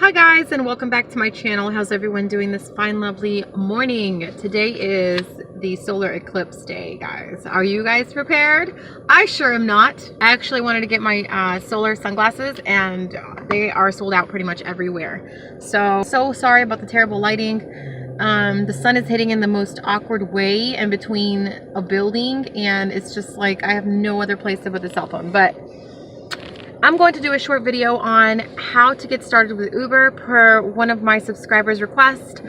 Hi guys, and welcome back to my channel. How's everyone doing this fine lovely morning? Today is the solar eclipse day, guys. Are you guys prepared? I sure am not. I actually wanted to get my solar sunglasses and they are sold out pretty much everywhere. So sorry about the terrible lighting. The sun is hitting in the most awkward way in between a building, and it's just like I have no other place to put the cell phone. But I'm going to do a short video on how to get started with Uber per one of my subscribers' requests.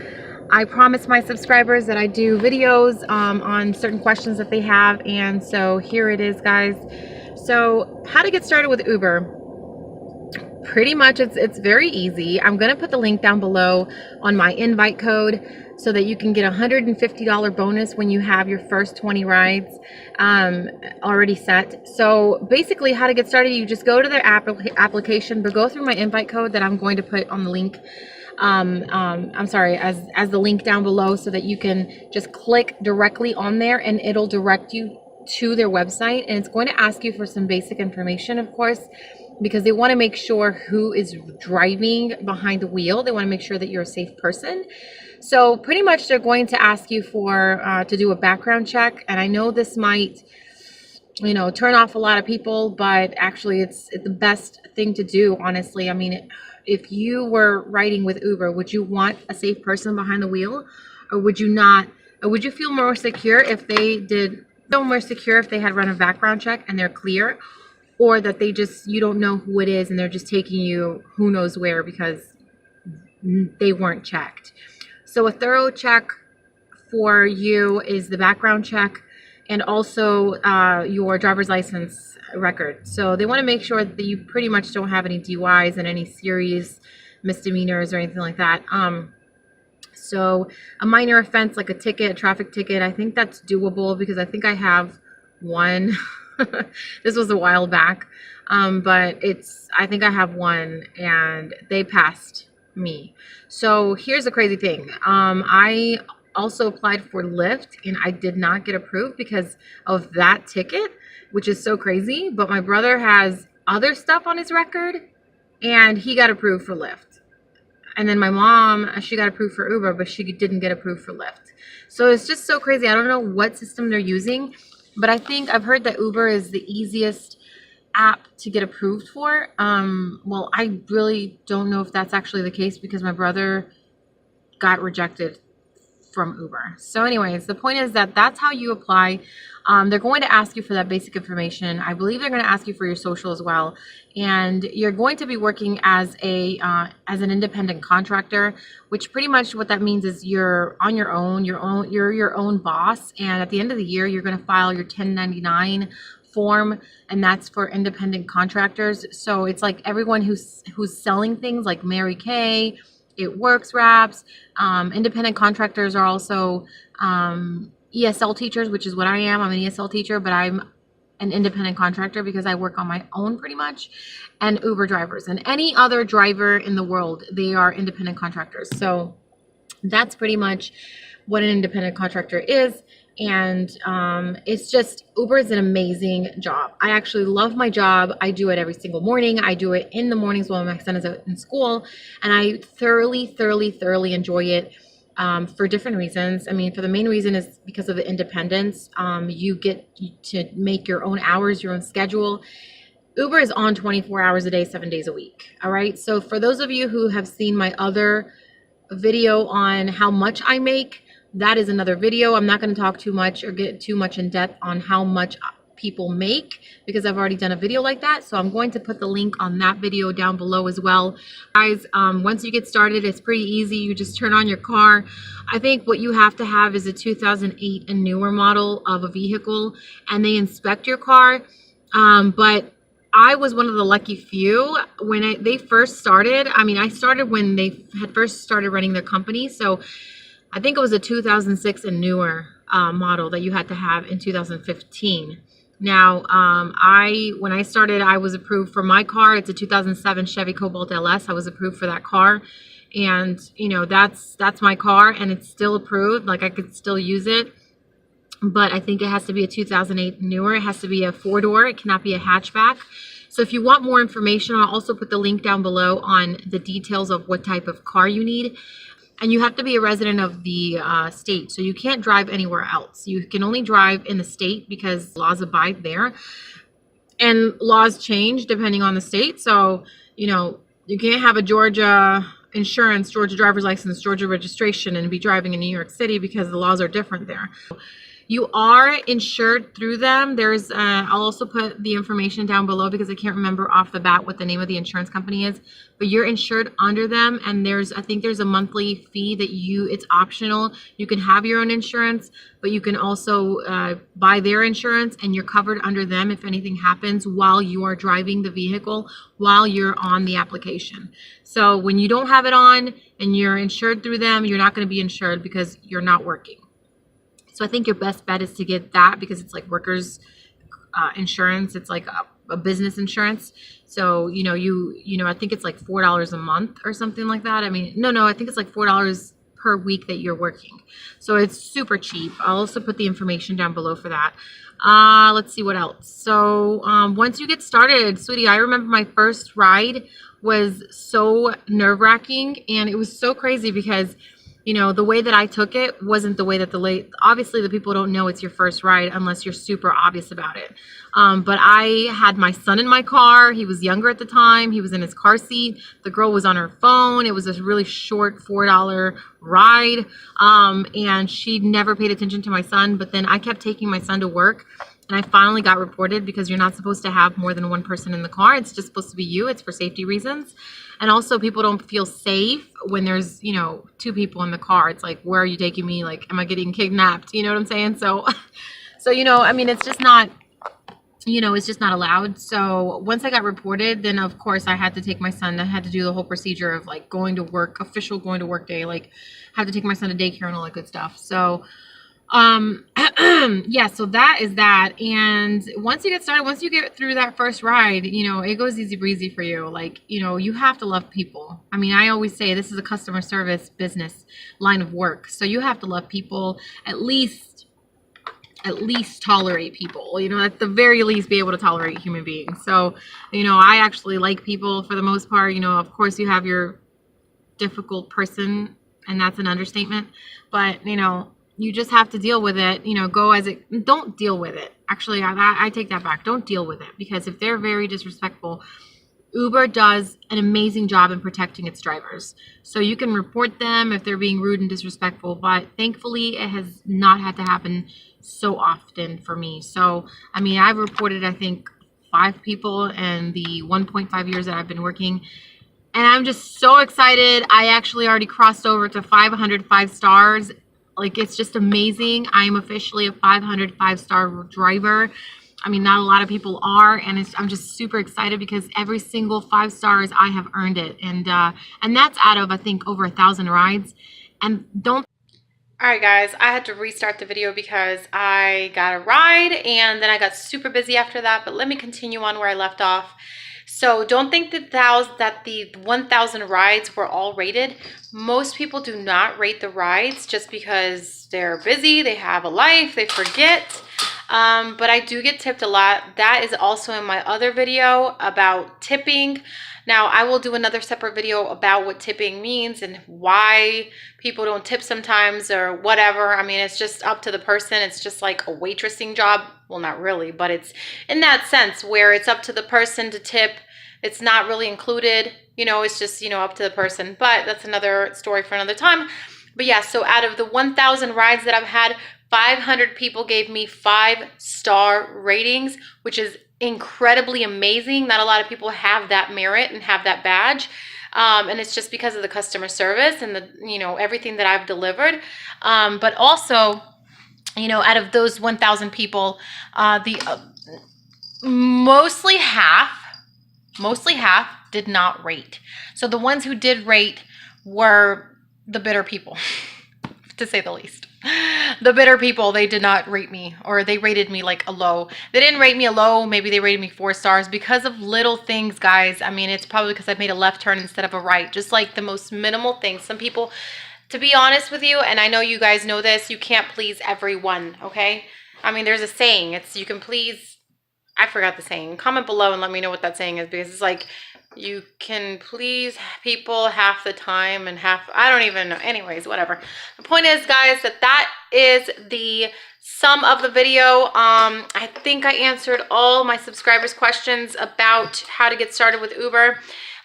I promised my subscribers that I do videos on certain questions that they have, and so here it is, guys. So how to get started with Uber. Pretty much it's very easy. I'm going to put the link down below on my invite code so that you can get a $150 bonus when you have your first 20 rides already set. So basically how to get started, you just go to their application, but go through my invite code that I'm going to put on the link. I'm sorry, as the link down below, so that you can just click directly on there and it'll direct you to their website, and it's going to ask you for some basic information, of course, because they want to make sure who is driving behind the wheel. They want to make sure that you're a safe person. So pretty much they're going to ask you for to do a background check, and I know this might, you know, turn off a lot of people, but actually it's the best thing to do, honestly. I mean, if you were riding with Uber, would you want a safe person behind the wheel, or would you not? Or would you feel more secure if they had run a background check and they're clear, or that you don't know who it is and they're just taking you who knows where because they weren't checked? So a thorough check for you is the background check, and also your driver's license record. So they want to make sure that you pretty much don't have any DUIs and any serious misdemeanors or anything like that. So a minor offense like a ticket, a traffic ticket, I think that's doable because I think I have one. This was a while back, but I think I have one and they passed me. So here's the crazy thing. I also applied for Lyft and I did not get approved because of that ticket, which is so crazy. But my brother has other stuff on his record and he got approved for Lyft. And then my mom, she got approved for Uber, but she didn't get approved for Lyft. So it's just so crazy. I don't know what system they're using, but I've heard that Uber is the easiest app to get approved for. Well, I really don't know if that's actually the case because my brother got rejected from Uber. So anyways, the point is that that's how you apply. They're going to ask you for that basic information. I believe they're going to ask you for your social as well. And you're going to be working as an independent contractor, which pretty much what that means is you're on your own, you're your own boss. And at the end of the year, you're going to file your 1099 form, and that's for independent contractors. So it's like everyone who's selling things like Mary Kay, It Works wraps. Independent contractors are also ESL teachers, which is what I am. I'm an ESL teacher, but I'm an independent contractor because I work on my own pretty much. And Uber drivers and any other driver in the world, they are independent contractors. So that's pretty much what an independent contractor is. And it's just, Uber is an amazing job. I actually love my job. I do it every single morning. I do it in the mornings while my son is out in school, and I thoroughly enjoy it for different reasons. I mean, for the main reason is because of the independence. You get to make your own hours, your own schedule. Uber is on 24 hours a day, 7 days a week. All right. So for those of you who have seen my other video on how much I make, that is another video. I'm not going to talk too much or get too much in depth on how much people make because I've already done a video like that. So I'm going to put the link on that video down below as well. Guys, once you get started, it's pretty easy. You just turn on your car. I think what you have to have is a 2008 and newer model of a vehicle, and they inspect your car. But I was one of the lucky few when they first started. I mean, I started when they had first started running their company. So I think it was a 2006 and newer model that you had to have in 2015. Now, when I started, I was approved for my car. It's a 2007 Chevy Cobalt LS. I was approved for that car. And, you know, that's my car and it's still approved. Like I could still use it. But I think it has to be a 2008 newer. It has to be a 4-door. It cannot be a hatchback. So if you want more information, I'll also put the link down below on the details of what type of car you need. And you have to be a resident of the state. So you can't drive anywhere else. You can only drive in the state because laws abide there. And laws change depending on the state. So, you know, you can't have a Georgia insurance, Georgia driver's license, Georgia registration, and be driving in New York City because the laws are different there. You are insured through them. There's, I'll also put the information down below because I can't remember off the bat what the name of the insurance company is, but you're insured under them. And there's, I think there's a monthly fee that it's optional. You can have your own insurance, but you can also buy their insurance and you're covered under them if anything happens while you are driving the vehicle, while you're on the application. So when you don't have it on and you're insured through them, you're not going to be insured because you're not working. So I think your best bet is to get that because it's like workers insurance. It's like a business insurance. So, you know, I think it's like $4 a month or something like that. I mean, no, I think it's like $4 per week that you're working. So it's super cheap. I'll also put the information down below for that. Let's see what else. So once you get started, sweetie, I remember my first ride was so nerve-wracking and it was so crazy because you know, the way that I took it wasn't the way that obviously the people don't know it's your first ride unless you're super obvious about it. But I had my son in my car. He was younger at the time. He was in his car seat. The girl was on her phone. It was a really short $4 ride. And she never paid attention to my son. But then I kept taking my son to work. And I finally got reported because you're not supposed to have more than one person in the car. It's just supposed to be you. It's for safety reasons. And also people don't feel safe when there's, you know, two people in the car. It's like, where are you taking me? Like, am I getting kidnapped? You know what I'm saying? So, you know, I mean, it's just not, you know, it's just not allowed. So once I got reported, then of course I had to take my son. I had to do the whole procedure of like going to work, official going to work day, like had to take my son to daycare and all that good stuff. So yeah, so that is that. And once you get started, once you get through that first ride, you know, it goes easy breezy for you. Like, you know, you have to love people. I mean, I always say this is a customer service business line of work. So you have to love people, at least tolerate people, you know, at the very least be able to tolerate human beings. So, you know, I actually like people for the most part. You know, of course you have your difficult person and that's an understatement, but you know, you just have to deal with it, you know, go as it, don't deal with it. Actually, I take that back. Don't deal with it because if they're very disrespectful, Uber does an amazing job in protecting its drivers. So you can report them if they're being rude and disrespectful, but thankfully it has not had to happen so often for me. So, I mean, I've reported, I think 5 people in the 1.5 years that I've been working. And I'm just so excited. I actually already crossed over to 505 stars. Like, it's just amazing. I am officially a 505-star driver. I mean, not a lot of people are, and I'm just super excited because every single 5 stars I have earned it, and that's out of I think over 1,000 rides. And don't. All right, guys, I had to restart the video because I got a ride, and then I got super busy after that. But let me continue on where I left off. So don't think that the 1,000 rides were all rated. Most people do not rate the rides just because they're busy, they have a life, they forget. But I do get tipped a lot. That is also in my other video about tipping. Now, I will do another separate video about what tipping means and why people don't tip sometimes or whatever. I mean, it's just up to the person. It's just like a waitressing job. Well, not really, but it's in that sense where it's up to the person to tip. It's not really included. You know, it's just, you know, up to the person. But that's another story for another time. But yeah, so out of the 1,000 rides that I've had, 500 people gave me 5-star ratings, which is incredibly amazing. Not a lot of people have that merit and have that badge. And it's just because of the customer service and the, you know, everything that I've delivered. But also, you know, out of those 1,000 people, mostly half did not rate. So the ones who did rate were the bitter people, to say the least. The bitter people, they did not rate me, or they rated me like a low. They didn't rate me a low. Maybe they rated me 4 stars because of little things, guys. I mean, it's probably because I made a left turn instead of a right. Just like the most minimal things. Some people, to be honest with you, and I know you guys know this, you can't please everyone, okay? I mean, there's a saying. It's you can please I forgot the saying. Comment below and let me know what that saying is, because it's like, you can please people half the time and half, I don't even know. Anyways, whatever. The point is, guys, that is the sum of the video. I think I answered all my subscribers' questions about how to get started with Uber.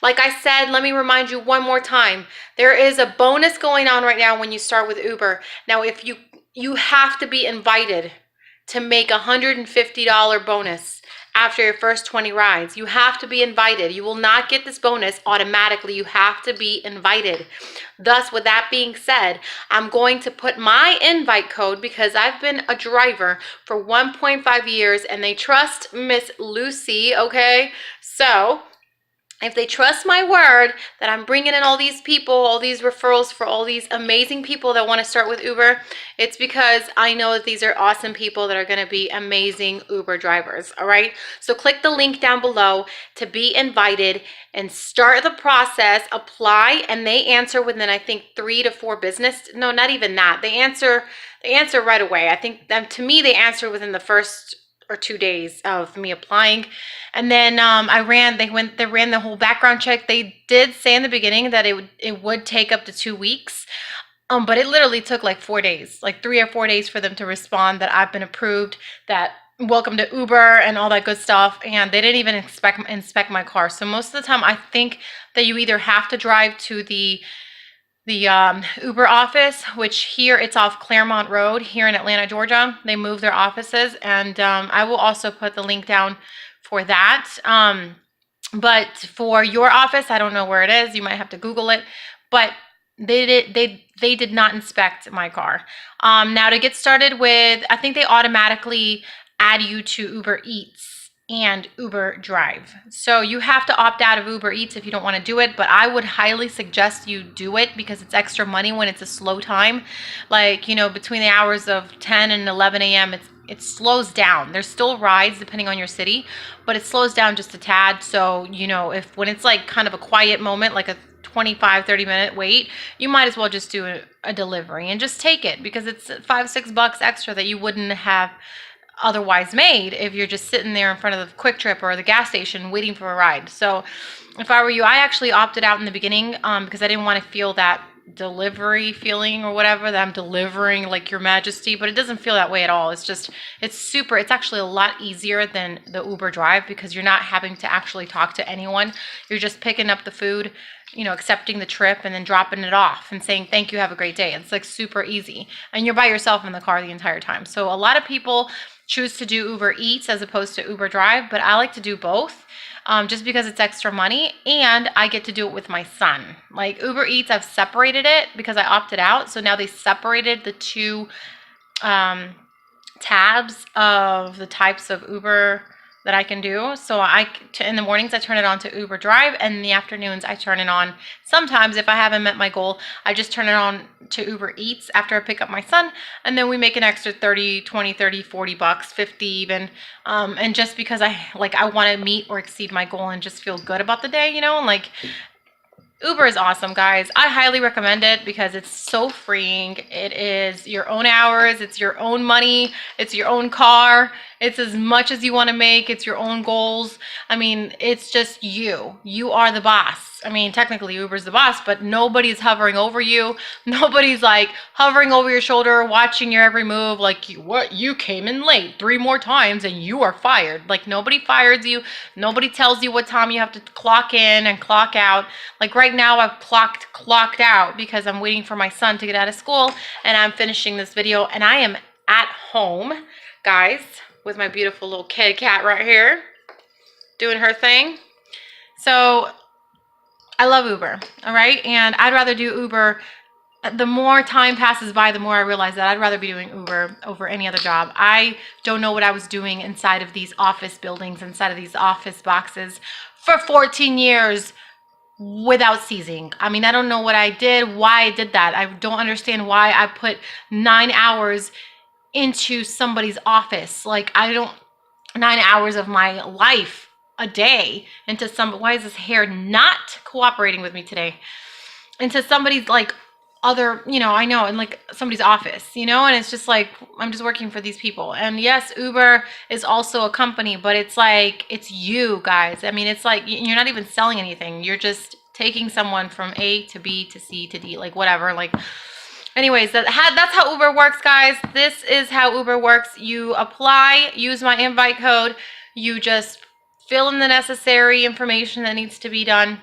Like I said, let me remind you one more time. There is a bonus going on right now when you start with Uber. Now, if you have to be invited to make a $150 bonus after your first 20 rides. You have to be invited. You will not get this bonus automatically. You have to be invited. Thus, with that being said, I'm going to put my invite code, because I've been a driver for 1.5 years and they trust Miss Lucy, okay? So if they trust my word that I'm bringing in all these people, all these referrals for all these amazing people that want to start with Uber, it's because I know that these are awesome people that are going to be amazing Uber drivers, all right? So click the link down below to be invited and start the process, apply, and they answer within, I think, 3 to 4 business, no, not even that. They answer right away. I think, to me, they answer within the first or 2 days of me applying. And then they ran the whole background check. They did say in the beginning that it would take up to 2 weeks. But it literally took like 4 days, like 3 or 4 days for them to respond that I've been approved, that welcome to Uber and all that good stuff. And they didn't even inspect my car. So most of the time, I think that you either have to drive to the Uber office, which here it's off Claremont Road here in Atlanta, Georgia. They moved their offices, and I will also put the link down for that. But for your office, I don't know where it is. You might have to Google it, but they did not inspect my car. Now to get started with, I think they automatically add you to Uber Eats and Uber Drive. So you have to opt out of Uber Eats if you don't want to do it, but I would highly suggest you do it because it's extra money when it's a slow time. Like, you know, between the hours of 10 and 11 a.m., it slows down. There's still rides depending on your city, but it slows down just a tad. So, you know, when it's like kind of a quiet moment, like a 25-30 minute wait, you might as well just do a delivery and just take it, because it's $5-6 extra that you wouldn't have otherwise made if you're just sitting there in front of the Quick Trip or the gas station waiting for a ride. So if I were you, I actually opted out in the beginning because I didn't want to feel that delivery feeling or whatever, that I'm delivering like your majesty, but it doesn't feel that way at all. It's actually a lot easier than the Uber Drive, because you're not having to actually talk to anyone. You're just picking up the food, you know, accepting the trip and then dropping it off and saying, thank you, have a great day. It's like super easy. And you're by yourself in the car the entire time. So a lot of people choose to do Uber Eats as opposed to Uber Drive, but I like to do both. Just because it's extra money and I get to do it with my son. Like Uber Eats, I've separated it because I opted out. So now they separated the two tabs of the types of Uber that I can do. So in the mornings, I turn it on to Uber Drive, and in the afternoons, I turn it on. Sometimes if I haven't met my goal, I just turn it on to Uber Eats after I pick up my son, and then we make an extra 30, 20, 30, 40 bucks, 50 even. And just because I want to meet or exceed my goal and just feel good about the day, you know, like Uber is awesome, guys. I highly recommend it because it's so freeing. It is your own hours. It's your own money. It's your own car. It's as much as you want to make. It's your own goals. I mean, it's just you. You are the boss. I mean, technically Uber's the boss, but nobody's hovering over you. Nobody's like hovering over your shoulder, watching your every move. Like, you came in late 3 more times and you are fired. Like, nobody fires you. Nobody tells you what time you have to clock in and clock out. Like right now I've clocked out because I'm waiting for my son to get out of school, and I'm finishing this video, and I am at home, guys, with my beautiful little kitty cat right here doing her thing. So I love Uber, all right? And I'd rather do Uber. The more time passes by, the more I realize that I'd rather be doing Uber over any other job. I don't know what I was doing inside of these office buildings, inside of these office boxes for 14 years without ceasing. I mean, I don't know what I did, why I did that. I don't understand why I put 9 hours into somebody's office. Like, 9 hours of my life a day into why is this hair not cooperating with me today? Into somebody's like other, you know, I know, in like somebody's office, you know, and it's just like, I'm just working for these people. And yes, Uber is also a company, but it's like, it's you guys. I mean, it's like, you're not even selling anything. You're just taking someone from A to B to C to D, like whatever. Like, anyways, that's how Uber works, guys. This is how Uber works. You apply, use my invite code. You just fill in the necessary information that needs to be done.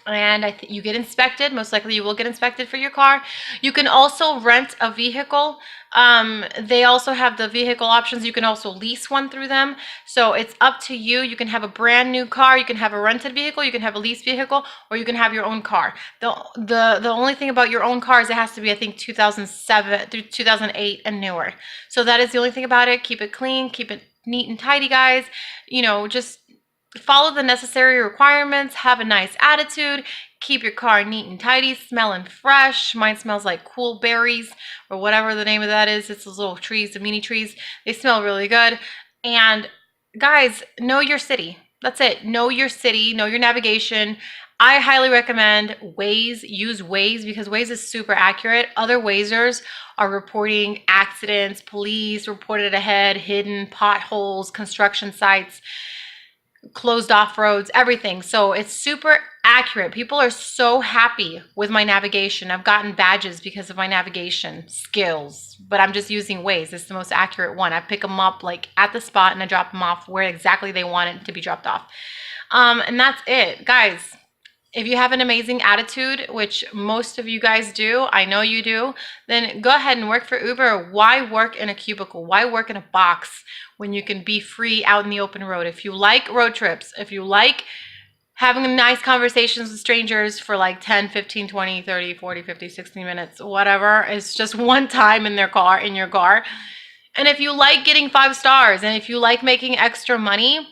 And you get inspected. Most likely you will get inspected for your car. You can also rent a vehicle. They also have the vehicle options. You can also lease one through them. So it's up to you. You can have a brand new car. You can have a rented vehicle. You can have a leased vehicle, or you can have your own car. The only thing about your own car is it has to be, I think, 2007 through 2008 and newer. So that is the only thing about it. Keep it clean. Keep it neat and tidy, guys. You know, just follow the necessary requirements, have a nice attitude, keep your car neat and tidy, smelling fresh. Mine smells like cool berries or whatever the name of that is. It's those little trees, the mini trees. They smell really good. And guys, know your city. That's it. Know your city, know your navigation. I highly recommend Waze. Use Waze because Waze is super accurate. Other Wazers are reporting accidents, police reported ahead, hidden potholes, construction sites, closed off roads, everything. So it's super accurate. People are so happy with my navigation. I've gotten badges because of my navigation skills, but I'm just using Waze. It's the most accurate one. I pick them up like at the spot and I drop them off where exactly they want it to be dropped off. And that's it, guys. If you have an amazing attitude, which most of you guys do, I know you do, then go ahead and work for Uber. Why work in a cubicle? Why work in a box when you can be free out in the open road? If you like road trips, if you like having nice conversations with strangers for like 10, 15, 20, 30, 40, 50, 60 minutes, whatever, it's just one time in your car. And if you like getting 5 stars, and if you like making extra money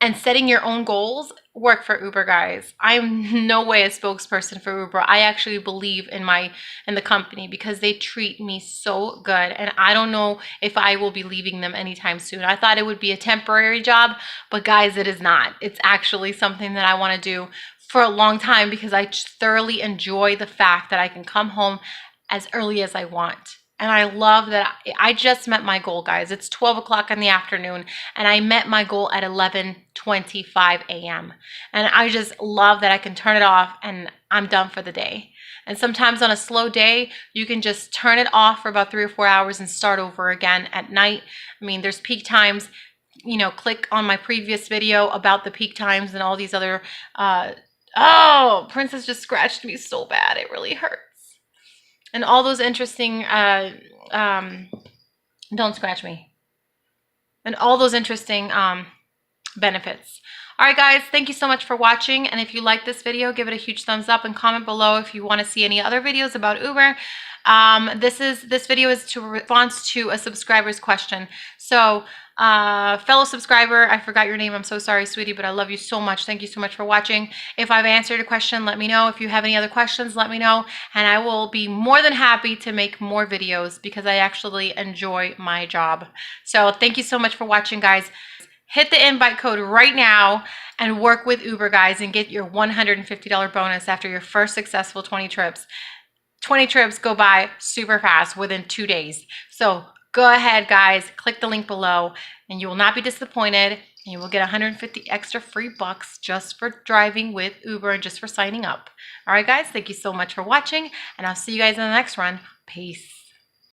and setting your own goals, work for Uber, guys. I'm no way a spokesperson for Uber. I actually believe in the company because they treat me so good, and I don't know if I will be leaving them anytime soon. I thought it would be a temporary job, but guys, it is not. It's actually something that I want to do for a long time because I thoroughly enjoy the fact that I can come home as early as I want. And I love that I just met my goal, guys. It's 12 o'clock in the afternoon, and I met my goal at 11:25 a.m. And I just love that I can turn it off and I'm done for the day. And sometimes on a slow day, you can just turn it off for about 3 or 4 hours and start over again at night. I mean, there's peak times. You know, click on my previous video about the peak times and all these other, oh, Princess just scratched me so bad. It really hurt. And all those interesting, don't scratch me. And all those interesting benefits. All right, guys, thank you so much for watching. And if you like this video, give it a huge thumbs up and comment below if you want to see any other videos about Uber. This video is to response to a subscriber's question. So, fellow subscriber, I forgot your name. I'm so sorry, sweetie, but I love you so much. Thank you so much for watching. If I've answered a question, let me know. If you have any other questions, let me know. And I will be more than happy to make more videos because I actually enjoy my job. So thank you so much for watching, guys. Hit the invite code right now and work with Uber, guys, and get your $150 bonus after your first successful 20 trips. 20 trips go by super fast within 2 days. So go ahead, guys, click the link below and you will not be disappointed, and you will get 150 extra free bucks just for driving with Uber and just for signing up. All right, guys, thank you so much for watching, and I'll see you guys in the next run. Peace.